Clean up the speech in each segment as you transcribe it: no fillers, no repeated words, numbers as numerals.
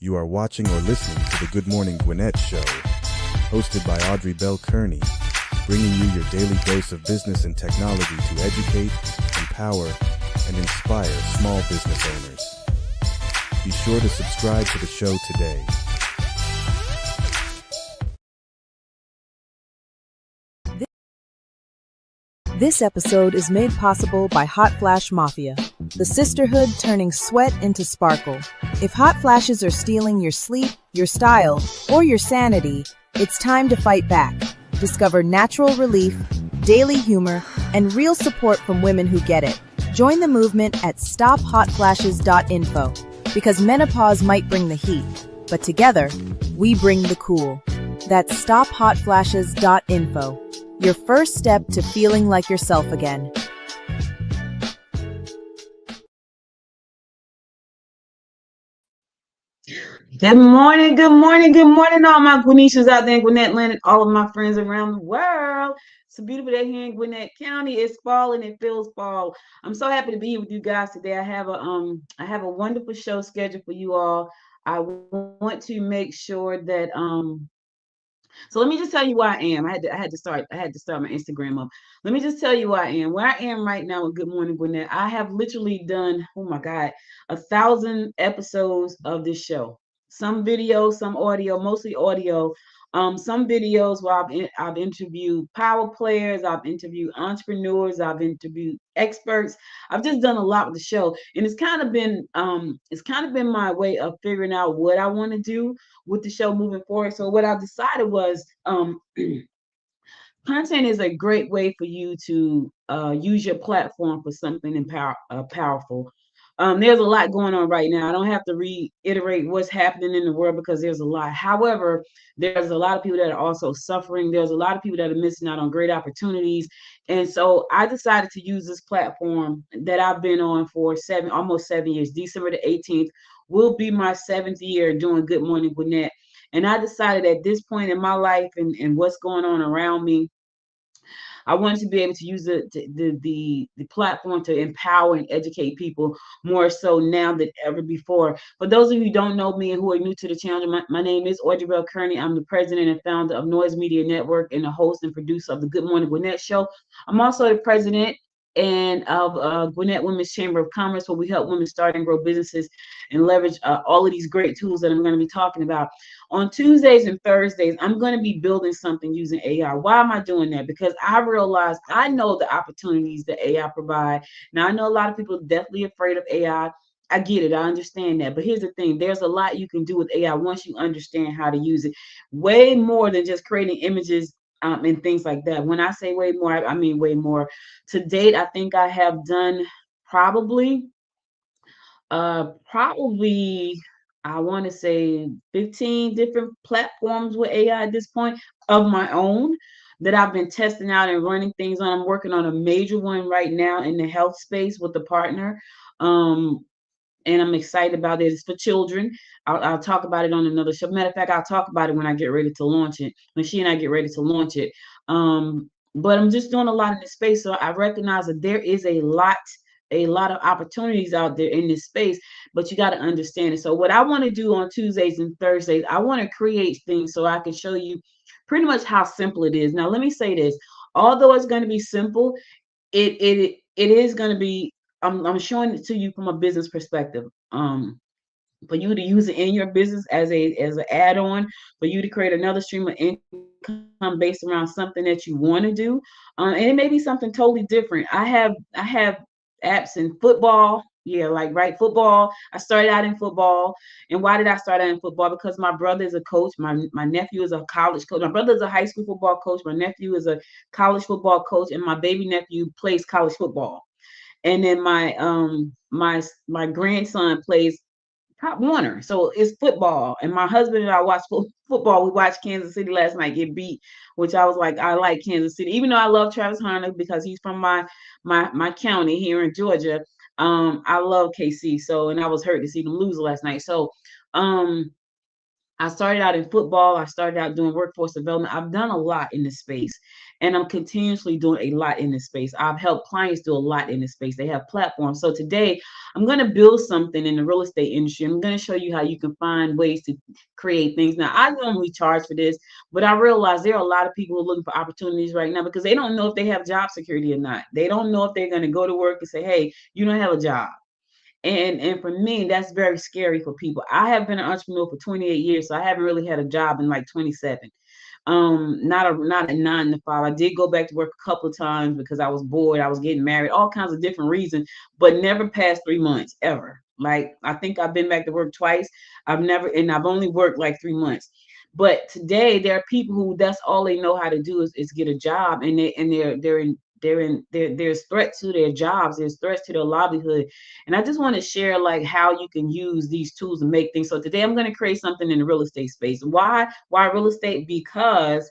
You are watching or listening to the Good Morning Gwinnett Show, hosted by Audrey Bell Kearney, bringing you your daily dose of business and technology to educate, empower, and inspire small business owners. Be sure to subscribe to the show today. This episode is made possible by Hot Flash Mafia, the sisterhood turning sweat into sparkle. If hot flashes are stealing your sleep, your style, or your sanity, it's time to fight back. Discover natural relief, daily humor, and real support from women who get it. Join the movement at stophotflashes.info, because menopause might bring the heat, but together, we bring the cool. That's stophotflashes.info. Your first step to feeling like yourself again. Good morning, good morning, good morning, all my Gwinnetians out there in Gwinnett Land and all of my friends around the world. It's a beautiful day here in Gwinnett County. It's fall and it feels fall. I'm so happy to be here with you guys today. I have a wonderful show scheduled for you all. I want to make sure that so let me just tell you where I am. I had to start my Instagram up. Let me just tell you where I am. Where I am right now with Good Morning Gwinnett, I have literally done, oh my God, 1,000 episodes of this show. Some video, some audio, mostly audio. Some videos where I've interviewed power players, I've interviewed entrepreneurs, I've interviewed experts. I've just done a lot with the show, and it's kind of been my way of figuring out what I want to do with the show moving forward. So what I decided was content is a great way for you to use your platform for something powerful. There's a lot going on right now. I don't have to reiterate what's happening in the world because there's a lot. However, there's a lot of people that are also suffering. There's a lot of people that are missing out on great opportunities. And so I decided to use this platform that I've been on for almost 7 years. December the 18th will be my 7th year doing Good Morning Gwinnett. And I decided at this point in my life and what's going on around me, I wanted to be able to use the platform to empower and educate people more so now than ever before. For those of you who don't know me and who are new to the channel, my name is Audrey Bell Kearney. I'm the president and founder of Noise Media Network and the host and producer of the Good Morning Gwinnett Show. I'm also the president and of Gwinnett Women's Chamber of Commerce, where we help women start and grow businesses and leverage all of these great tools that I'm going to be talking about. On Tuesdays and Thursdays, I'm going to be building something using AI. Why am I doing that? Because I realize I know the opportunities that AI provide. Now, I know a lot of people are definitely afraid of AI. I get it. I understand that. But here's the thing. There's a lot you can do with AI once you understand how to use it. Way more than just creating images and things like that. When I say way more, I mean way more. To date, I think I have done probably I want to say 15 different platforms with AI at this point of my own that I've been testing out and running things on. I'm working on a major one right now in the health space with a partner. And I'm excited about it. It's for children. I'll talk about it on another show. Matter of fact, I'll talk about it when I get ready to launch it, when she and I get ready to launch it. But I'm just doing a lot in this space. So I recognize that there is a lot of opportunities out there in this space, but you got to understand it. So what I want to do on Tuesdays and Thursdays, I want to create things so I can show you pretty much how simple it is. Now, let me say this. Although it's going to be simple, it is going to be, I'm showing it to you from a business perspective. For you to use it in your business as an add-on, for you to create another stream of income based around something that you want to do, and it may be something totally different. I have apps in football. Yeah, like right, football. I started out in football. And why did I start out in football? Because my brother is a coach. My nephew is a college coach. My brother is a high school football coach. My nephew is a college football coach, and my baby nephew plays college football. And then my grandson plays Pop Warner. So it's football. And my husband and I watched football. We watched Kansas City last night get beat, which I was like, I like Kansas City, even though I love Travis Hunter because he's from my county here in Georgia. I love KC. So, and I was hurt to see them lose last night. So, I started out in football. I started out doing workforce development. I've done a lot in this space, and I'm continuously doing a lot in this space. I've helped clients do a lot in this space. They have platforms. So today, I'm going to build something in the real estate industry. I'm going to show you how you can find ways to create things. Now, I normally charge for this, but I realize there are a lot of people who are looking for opportunities right now because they don't know if they have job security or not. They don't know if they're going to go to work and say, "Hey, you don't have a job." And for me, that's very scary for people. I have been an entrepreneur for 28 years, so I haven't really had a job in like 27. Not a 9 to 5. I did go back to work a couple of times because I was bored. I was getting married, all kinds of different reasons, but never past 3 months ever. Like I think I've been back to work twice. I've only worked like 3 months. But today there are people who that's all they know how to do is get a job, and there's threat to their jobs, there's threats to their livelihood. And I just want to share like how you can use these tools to make things. So today I'm going to create something in the real estate space. Why real estate? Because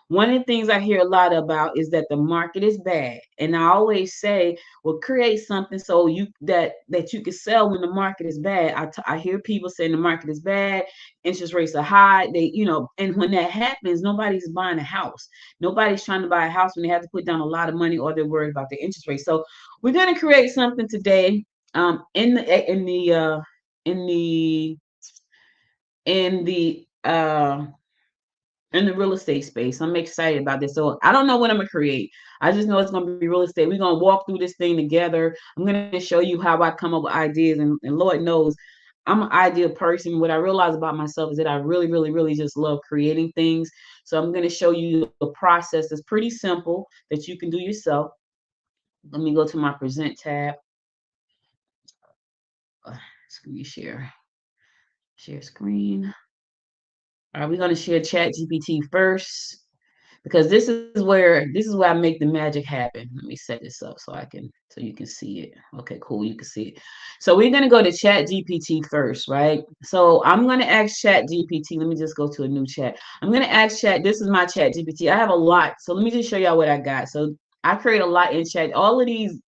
one of the things I hear a lot about is that the market is bad. And I always say, well, create something so that you can sell when the market is bad. I hear people saying the market is bad, interest rates are high. And when that happens, nobody's buying a house. Nobody's trying to buy a house when they have to put down a lot of money or they're worried about the interest rate. So we're going to create something today in the in the in the real estate space. I'm excited about this. So I don't know what I'm gonna create. I just know it's gonna be real estate. We're gonna walk through this thing together. I'm gonna show you how I come up with ideas, and Lord knows I'm an ideal person. What I realize about myself is that I really, really, really just love creating things. So I'm gonna show you a process that's pretty simple that you can do yourself. Let me go to my present tab. Screen share screen. All right, we're gonna share Chat GPT first, because this is where I make the magic happen. Let me set this up so you can see it. Okay, cool, you can see it. So we're gonna go to Chat GPT first, right? So I'm gonna ask Chat GPT. Let me just go to a new chat. I'm gonna ask Chat. This is my Chat GPT. I have a lot, so let me just show y'all what I got. So I create a lot in Chat. All of these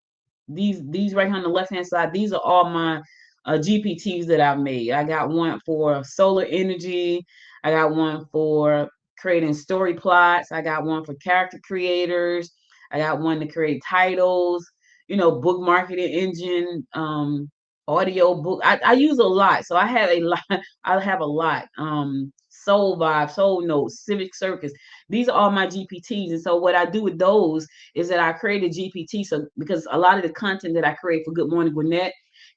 right here on the left hand side, these are all my GPTs that I've made. I got one for solar energy. I got one for creating story plots. I got one for character creators. I got one to create titles, book marketing engine, audio book. I use a lot. So I have a lot. I have a lot. Soul Vibe, Soul Notes, Civic Circus. These are all my GPTs. And so what I do with those is that I create a GPT. So because a lot of the content that I create for Good Morning Gwinnett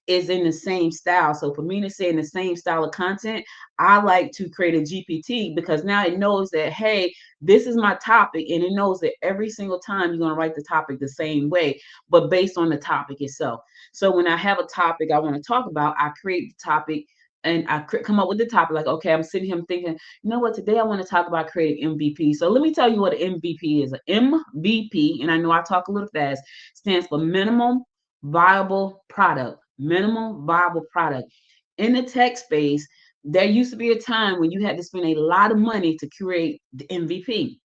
is in the same style. So for me to say in the same style of content, I like to create a GPT because now it knows that, hey, this is my topic, and it knows that every single time you're going to write the topic the same way, but based on the topic itself. So when I have a topic I want to talk about, I create the topic and I come up with the topic. Like, okay, I'm sitting here, I'm thinking, you know what, today I want to talk about creating MVP. So let me tell you what an MVP is. An MVP, and I know I talk a little fast, stands for minimum viable product. Minimum viable product. In the tech space, there used to be a time when you had to spend a lot of money to create the MVP.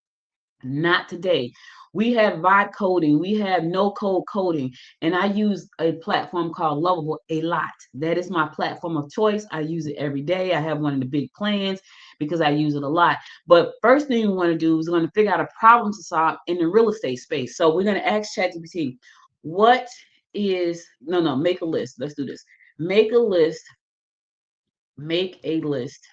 Not today. We have vibe coding, we have no code coding, and I use a platform called Lovable a lot. That is my platform of choice. I use it every day. I have one of the big plans because I use it a lot. But first thing we want to do is we're going to figure out a problem to solve in the real estate space. So we're going to ask ChatGPT, what is no, make a list. Let's do this. Make a list. Make a list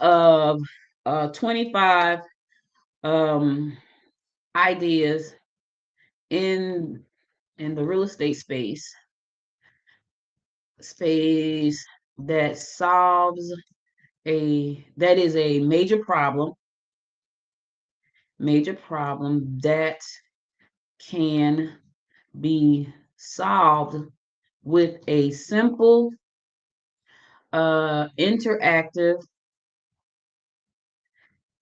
of 25 ideas in the real estate space that solves that is a major problem that can be solved with a simple interactive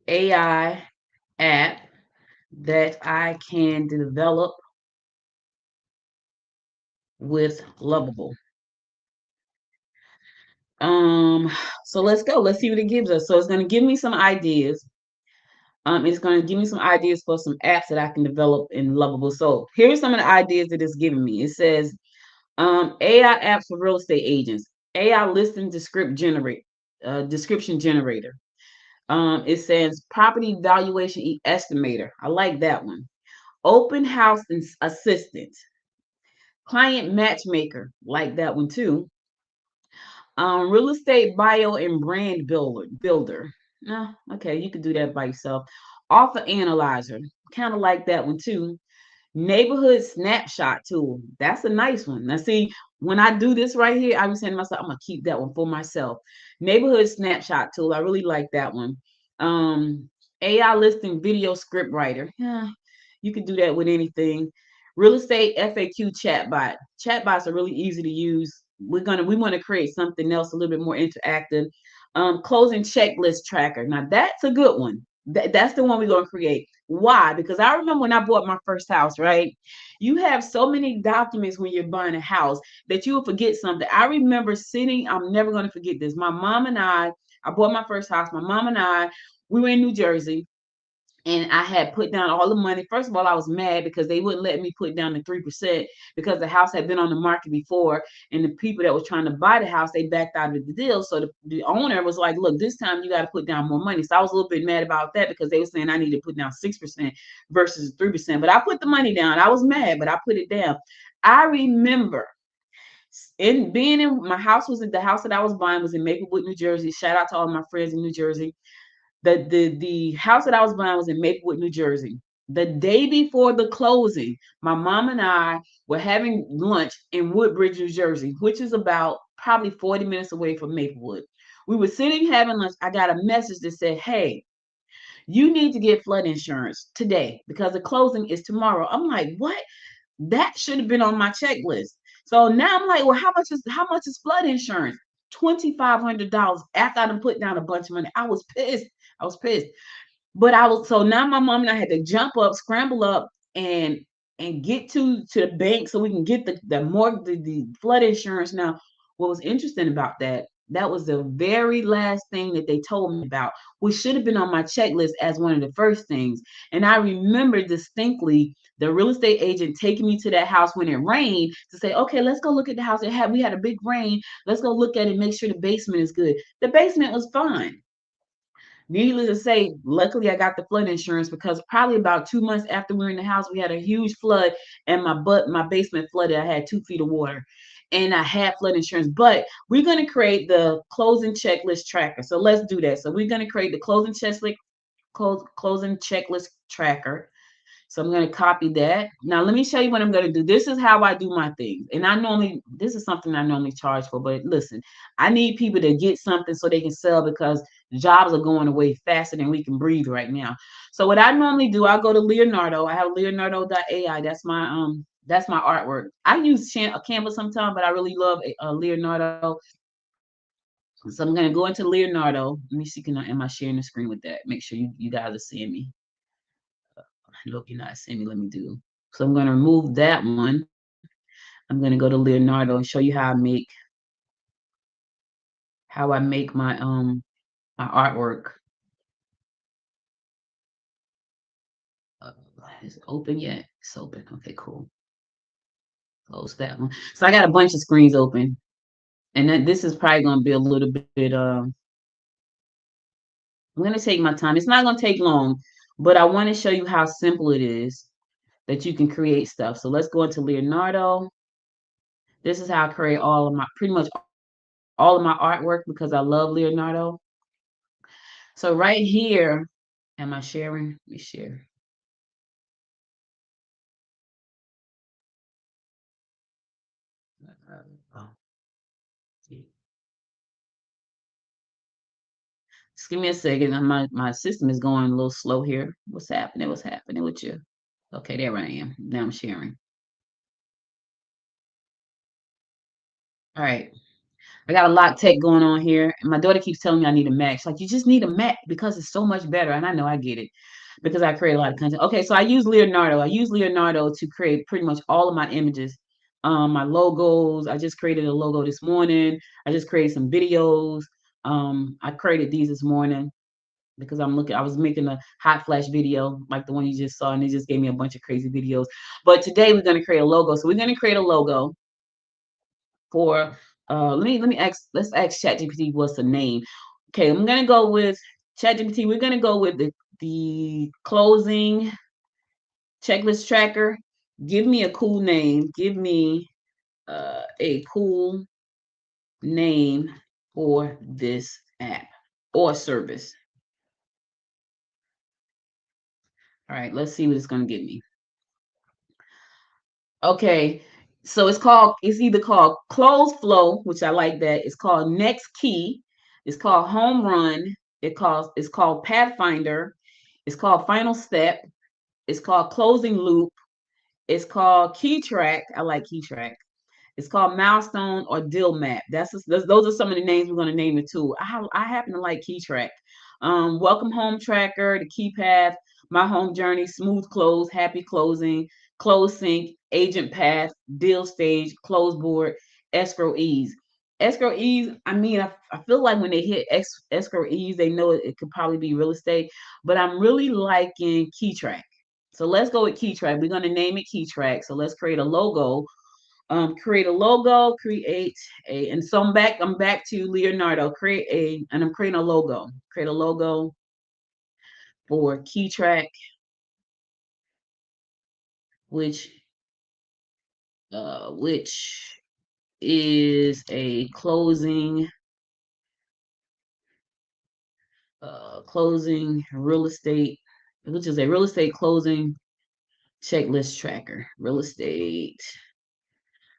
AI app that I can develop with Lovable. So let's go. Let's see what it gives us. So it's going to give me some ideas. It's going to give me some ideas for some apps that I can develop in Lovable. So here's some of the ideas that it's giving me. It says AI apps for real estate agents. AI listing description generator. It says property valuation estimator. I like that one. Open house assistant, client matchmaker. Like that one too. Real estate bio and brand builder. No, okay, you could do that by yourself. Offer analyzer. Kind of like that one too. Neighborhood snapshot tool. That's a nice one. Now, see, when I do this right here, I was saying to myself, I'm gonna keep that one for myself. Neighborhood snapshot tool. I really like that one. Um, AI listing video script writer. Yeah, you can do that with anything. Real estate FAQ chatbot. Chatbots are really easy to use. We want to create something else a little bit more interactive. Closing checklist tracker. Now that's a good one. That's the one we're gonna create. Why? Because I remember when I bought my first house, right? You have so many documents when you're buying a house that you will forget something. I remember sitting, I'm never going to forget this. My mom and I bought my first house. My mom and we were in New Jersey, and I had put down all the money. First of all, I was mad because they wouldn't let me put down the 3% because the house had been on the market before, and the people that was trying to buy the house, they backed out of the deal. So the owner was like, "Look, this time you got to put down more money." So I was a little bit mad about that because they were saying I need to put down 6% versus 3%. But I put the money down. I was mad, but I put it down. I remember in being in my house was the house that I was buying was in Maplewood, New Jersey. Shout out to all my friends in New Jersey. The house that I was buying was in Maplewood, New Jersey. The day before the closing, my mom and I were having lunch in Woodbridge, New Jersey, which is about probably 40 minutes away from Maplewood. We were sitting having lunch. I got a message that said, "Hey, you need to get flood insurance today because the closing is tomorrow." I'm like, "What? That should have been on my checklist." So now I'm like, "Well, how much is flood insurance?" $2,500 after I done put down a bunch of money. I was pissed. I was pissed. But I was so now my mom and I had to jump up, scramble up, and get to the bank so we can get the flood insurance. Now, what was interesting about that was the very last thing that they told me about, which should have been on my checklist as one of the first things. And I remember distinctly the real estate agent taking me to that house when it rained to say, "Okay, let's go look at the house. We had a big rain. Let's go look at it and make sure the basement is good." The basement was fine. Needless to say, luckily I got the flood insurance because probably about 2 months after we were in the house, we had a huge flood and my basement flooded. I had 2 feet of water and I had flood insurance. But we're going to create the closing checklist tracker. So let's do that. So we're going to create the closing checklist tracker. So I'm going to copy that. Now, let me show you what I'm going to do. This is how I do my things. And this is something I normally charge for. But listen, I need people to get something so they can sell because jobs are going away faster than we can breathe right now. So what I normally do, I go to Leonardo. I have Leonardo.ai. That's my artwork. I use Canva sometimes, but I really love Leonardo. So I'm going to go into Leonardo. Let me see, am I sharing the screen with that? Make sure you guys are seeing me. Look, you're not seeing me. Let me do. So I'm going to remove that one. I'm going to go to Leonardo and show you how I make my artwork. Uh, is it open yet? It's open. Okay, cool. Close that one. So I got a bunch of screens open, and then this is probably going to be a little bit. I'm going to take my time. It's not going to take long, but I want to show you how simple it is that you can create stuff. So let's go into Leonardo. This is how I create pretty much all of my artwork because I love Leonardo. So right here, am I sharing? Let me share. Oh, just give me a second. My system is going a little slow here. What's happening? What's happening with you? Okay, there I am. Now I'm sharing. All right. I got a lot of tech going on here. And my daughter keeps telling me I need a Mac. She's like, "You just need a Mac because it's so much better." And I know I get it because I create a lot of content. Okay, so I use Leonardo. I use Leonardo to create pretty much all of my images. My logos. I just created a logo this morning. I just created some videos. I created these this morning because I was making a hot flash video like the one you just saw, and it just gave me a bunch of crazy videos. But today we're going to create a logo. So we're going to create a logo for let's ask ChatGPT what's the name. Okay, I'm gonna go with ChatGPT. We're gonna go with the closing checklist tracker. Give me a cool name. Give me a cool name for this app or service. All right, let's see what it's gonna give me. Okay, so it's either called Close Flow, which I like that. It's called Next Key. It's called Home Run. It's called Pathfinder. It's called Final Step. It's called Closing Loop. It's called Key Track. I like Key Track. It's called Milestone or Deal Map. Those are some of the names we're going to name it too. I happen to like Key Track. Welcome Home Tracker, the Key Path, My Home Journey, Smooth Close, Happy Closing, Close Sync, Agent Path, Deal Stage, Close Board, Escrow Ease. Escrow Ease, I mean, I feel like when they hit Escrow Ease, they know it could probably be real estate, but I'm really liking Key Track. So let's go with Key Track. We're going to name it Key Track. So let's create a logo, create a logo, create a, and so I'm back to Leonardo, and I'm creating a logo, create a logo for Key Track, which, which is a closing real estate, which is a real estate closing checklist tracker, real estate.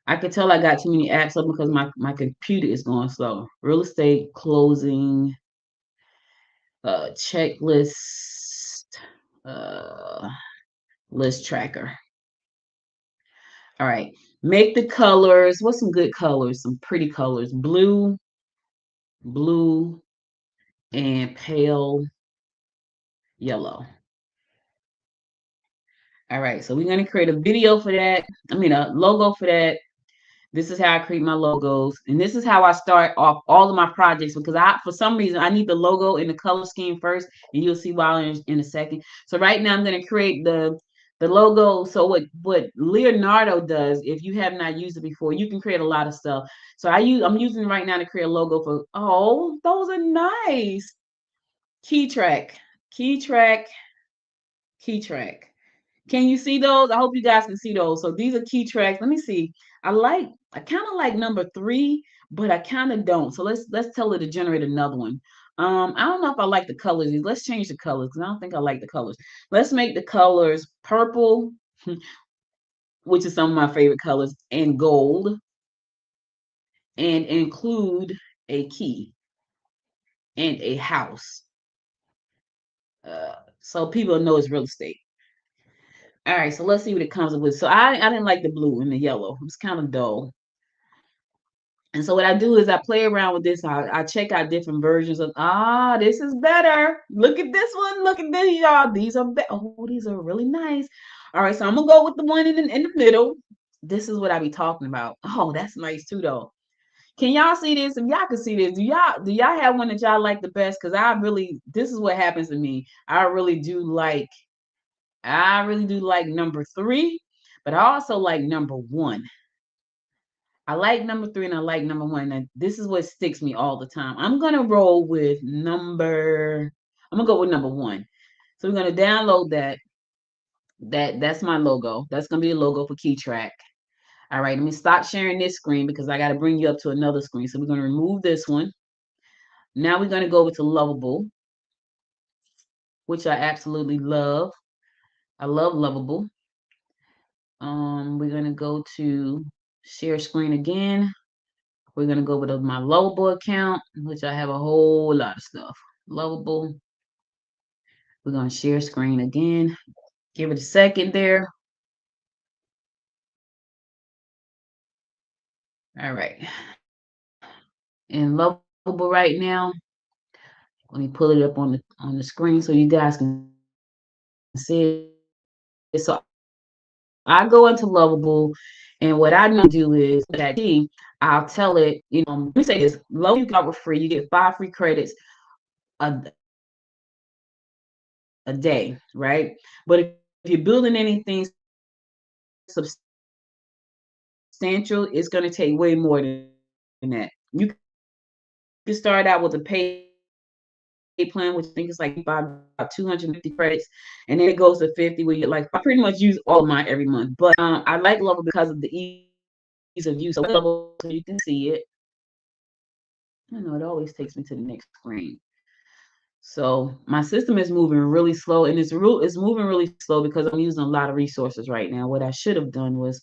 I could tell I got too many apps up because my computer is going slow. Real estate closing checklist uh, list tracker. All right. Make the colors. What's some good colors? Some pretty colors. Blue, and pale yellow. All right. So we're going to create a video for that. I mean, a logo for that. This is how I create my logos, and this is how I start off all of my projects, because for some reason I need the logo and the color scheme first, and you'll see why in a second. So right now I'm going to create the logo. So what Leonardo does, if you have not used it before, you can create a lot of stuff. So I'm using it right now to create a logo for. Oh, those are nice. Key track, key track, key track. Can you see those? I hope you guys can see those. So these are key tracks. Let me see. I kind of like number 3, but I kind of don't. So let's tell it to generate another one. I don't know if I like the colors. Let's change the colors because I don't think I like the colors. Let's make the colors purple, which is some of my favorite colors, and gold, and include a key and a house. So people know it's real estate. All right, so let's see what it comes up with. So I didn't like the blue and the yellow. It was kind of dull. And so what I do is I play around with this. I check out different versions of, this is better. Look at this one. Look at this, y'all. These are these are really nice. All right, so I'm gonna go with the one in the middle. This is what I be talking about. Oh, that's nice too, though. Can y'all see this? If y'all can see this, do y'all have one that y'all like the best? Because this is what happens to me. I really do like number 3, but I also like number 1. I like number 3 and I like number 1. And this is what sticks me all the time. I'm gonna go with number 1. So we're gonna download that. That's my logo. That's gonna be a logo for Key Track. All right, let me stop sharing this screen because I gotta bring you up to another screen. So we're gonna remove this one. Now we're gonna go over to Lovable, which I absolutely love. I love Lovable. We're gonna go to share screen again. We're gonna go with my Lovable account, which I have a whole lot of stuff. Lovable. We're gonna share screen again. Give it a second there. All right. And Lovable right now. Let me pull it up on the screen so you guys can see it. So I go into Lovable, and what I normally do is that I'll tell it, let me say this: Lovable you got for free. You get 5 free credits a day, right? But if you're building anything substantial, it's going to take way more than You can start out with a paid plan, which I think is like $25, about 250 credits, and then it goes to 50 where you get like pretty much use all of mine every month. But I like Lovable because of the ease of use. So when I go to Lovable, so you can see it. I know it always takes me to the next screen. So my system is moving really slow, and it's moving really slow because I'm using a lot of resources right now. What I should have done was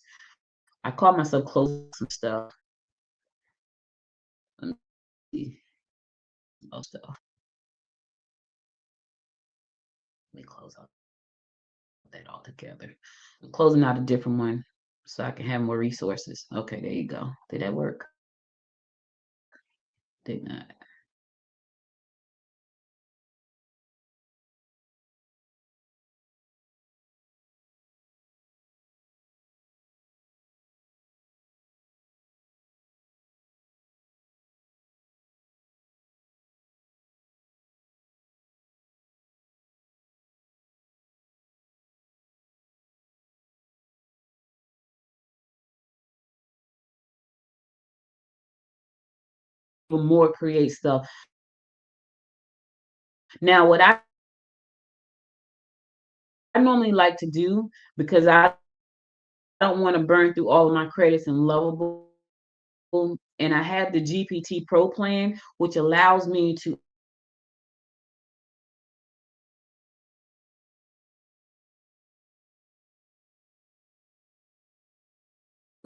I caught myself closing out some stuff. Let me see. Oh, stuff. Let me close out that altogether. I'm closing out a different one so I can have more resources. Okay, there you go. Did that work? Did not. For more create stuff. Now, what I normally like to do because I don't want to burn through all of my credits in Lovable, and I have the GPT Pro plan, which allows me to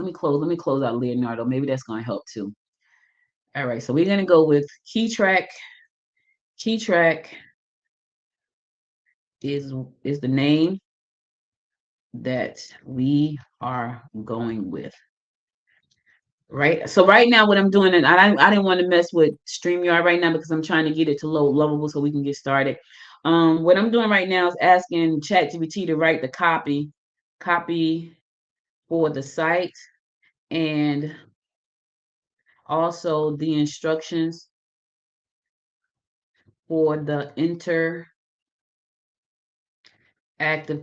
actually let me close out Leonardo. Maybe that's going to help too. All right, so we're going to go with key track. Key track is the name that we are going with. Right. So right now, what I'm doing, and I didn't want to mess with StreamYard right now because I'm trying to get it to load Lovable so we can get started. What I'm doing right now is asking ChatGPT to write the copy for the site, and also the instructions for the interactive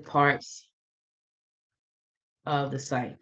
parts of the site.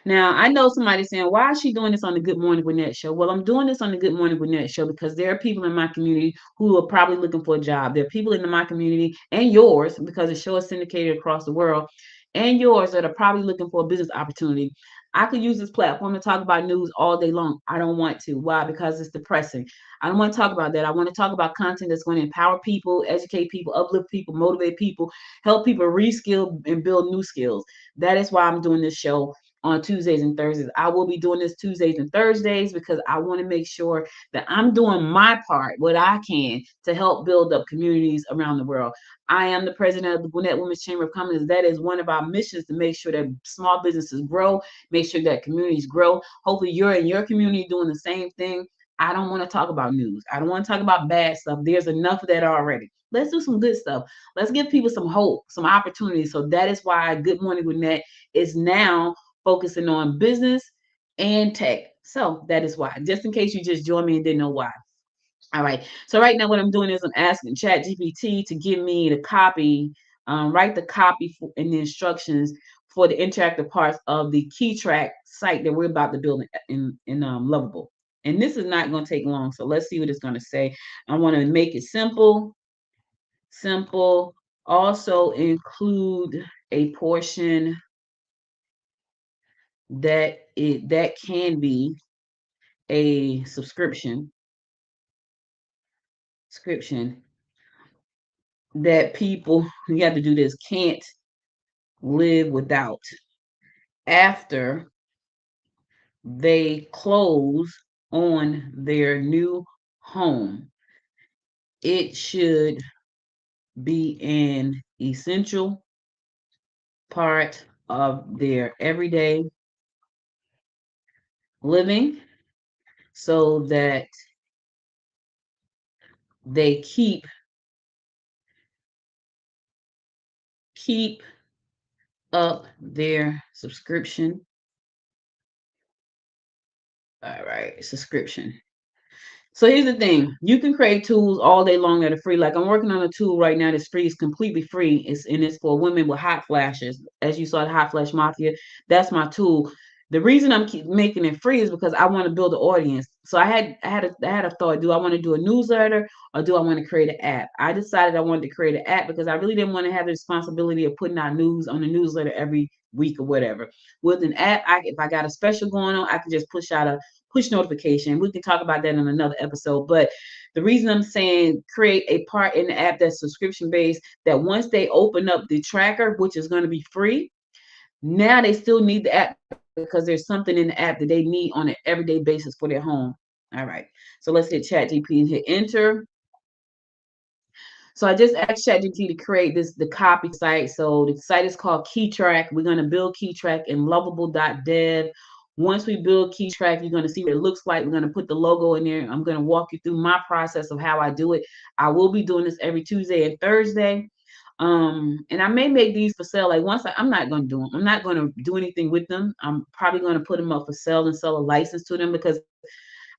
Now, I know somebody's saying, why is she doing this on the Good Morning Gwinnett show? Well, I'm doing this on the Good Morning Gwinnett show because there are people in my community who are probably looking for a job. There are people in my community and yours, because the show is syndicated across the world, and yours that are probably looking for a business opportunity. I could use this platform to talk about news all day long. I don't want to. Why? Because it's depressing. I don't want to talk about that. I want to talk about content that's going to empower people, educate people, uplift people, motivate people, help people reskill and build new skills. That is why I'm doing this show on Tuesdays and Thursdays. I will be doing this Tuesdays and Thursdays because I want to make sure that I'm doing my part, what I can, to help build up communities around the world. I am the president of the Gwinnett Women's Chamber of Commerce. That is one of our missions, to make sure that small businesses grow, make sure that communities grow. Hopefully you're in your community doing the same thing. I don't want to talk about news. I don't want to talk about bad stuff. There's enough of that already. Let's do some good stuff. Let's give people some hope, some opportunities. So that is why Good Morning Gwinnett is now focusing on business and tech. So that is why, just in case you just joined me and didn't know why. All right. So right now what I'm doing is I'm asking ChatGPT to give me the copy, write the copy and the instructions for the interactive parts of the key track site that we're about to build in Lovable. And this is not going to take long. So let's see what it's going to say. I want to make it simple, simple. Also include a portion that can be a subscription that people, you have to do this, can't live without after they close on their new home. It should be an essential part of their everyday living so that they keep up their subscription. All right, subscription. So here's the thing. You can create tools all day long that are free. Like I'm working on a tool right now that's free. It's completely free. It's for women with hot flashes. As you saw the hot flash mafia, that's my tool. The reason I'm keep making it free is because I want to build an audience. So I had a thought: do I want to do a newsletter or do I want to create an app? I decided I wanted to create an app because I really didn't want to have the responsibility of putting out news on the newsletter every week or whatever. With an app, if I got a special going on, I can just push out a push notification. We can talk about that in another episode. But the reason I'm saying create a part in the app that's subscription based, that once they open up the tracker, which is going to be free, now they still need the app because there's something in the app that they need on an everyday basis for their home. All right. So let's hit ChatGPT and hit enter. So I just asked ChatGPT to create the copy site. So the site is called KeyTrack. We're going to build KeyTrack in lovable.dev. Once we build KeyTrack, you're going to see what it looks like. We're going to put the logo in there. I'm going to walk you through my process of how I do it. I will be doing this every Tuesday and Thursday. And I may make these for sale. Like I'm not going to do them. I'm not going to do anything with them. I'm probably going to put them up for sale and sell a license to them because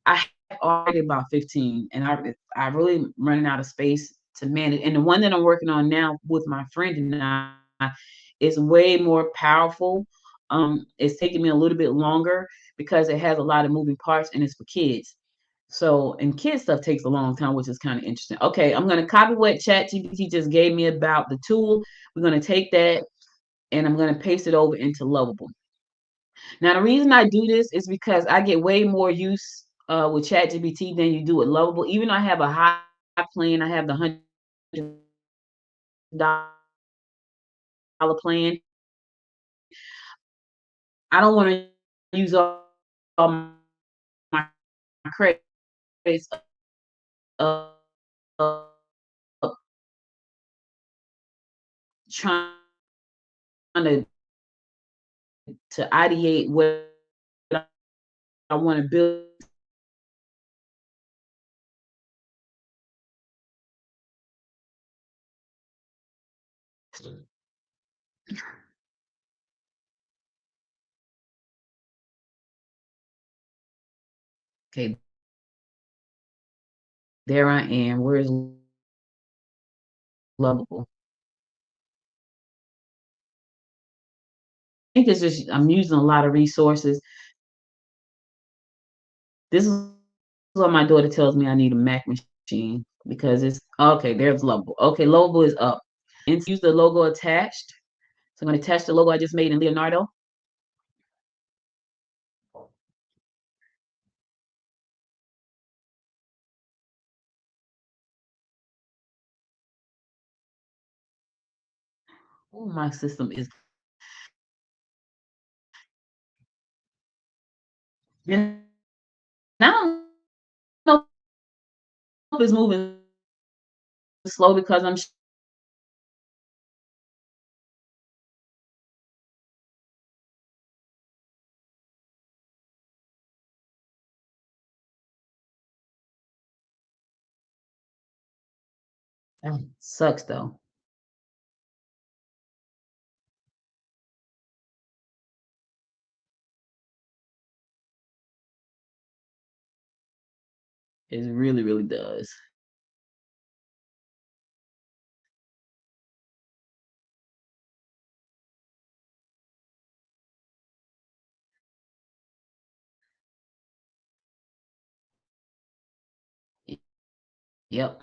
I have already about 15, and I really running out of space to manage. And the one that I'm working on now with my friend and I is way more powerful. It's taking me a little bit longer because it has a lot of moving parts and it's for kids. So, and kid stuff takes a long time, which is kind of interesting. Okay, I'm going to copy what ChatGPT just gave me about the tool. We're going to take that and I'm going to paste it over into Lovable. Now, the reason I do this is because I get way more use with ChatGPT than you do with Lovable. Even though I have a high plan, I have the $100 plan. I don't want to use all my credits up trying to ideate what I want to build. Okay, there I am. Where's Lovable? I think it's just I'm using a lot of resources. This is what my daughter tells me I need a Mac machine because it's okay. There's Lovable. Okay, Lovable is up. And use the logo attached. So I'm going to attach the logo I just made in Leonardo. Oh, my system is. And I don't know if it's moving slow because I'm sucks though. It really, really does. Yep.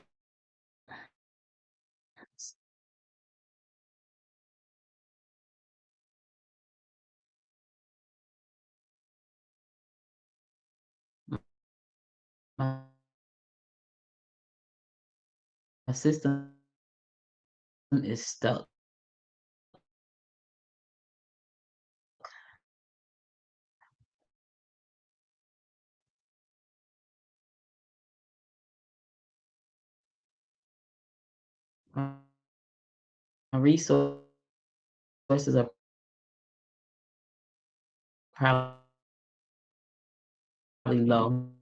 My, my system is stuck. My resources are probably low.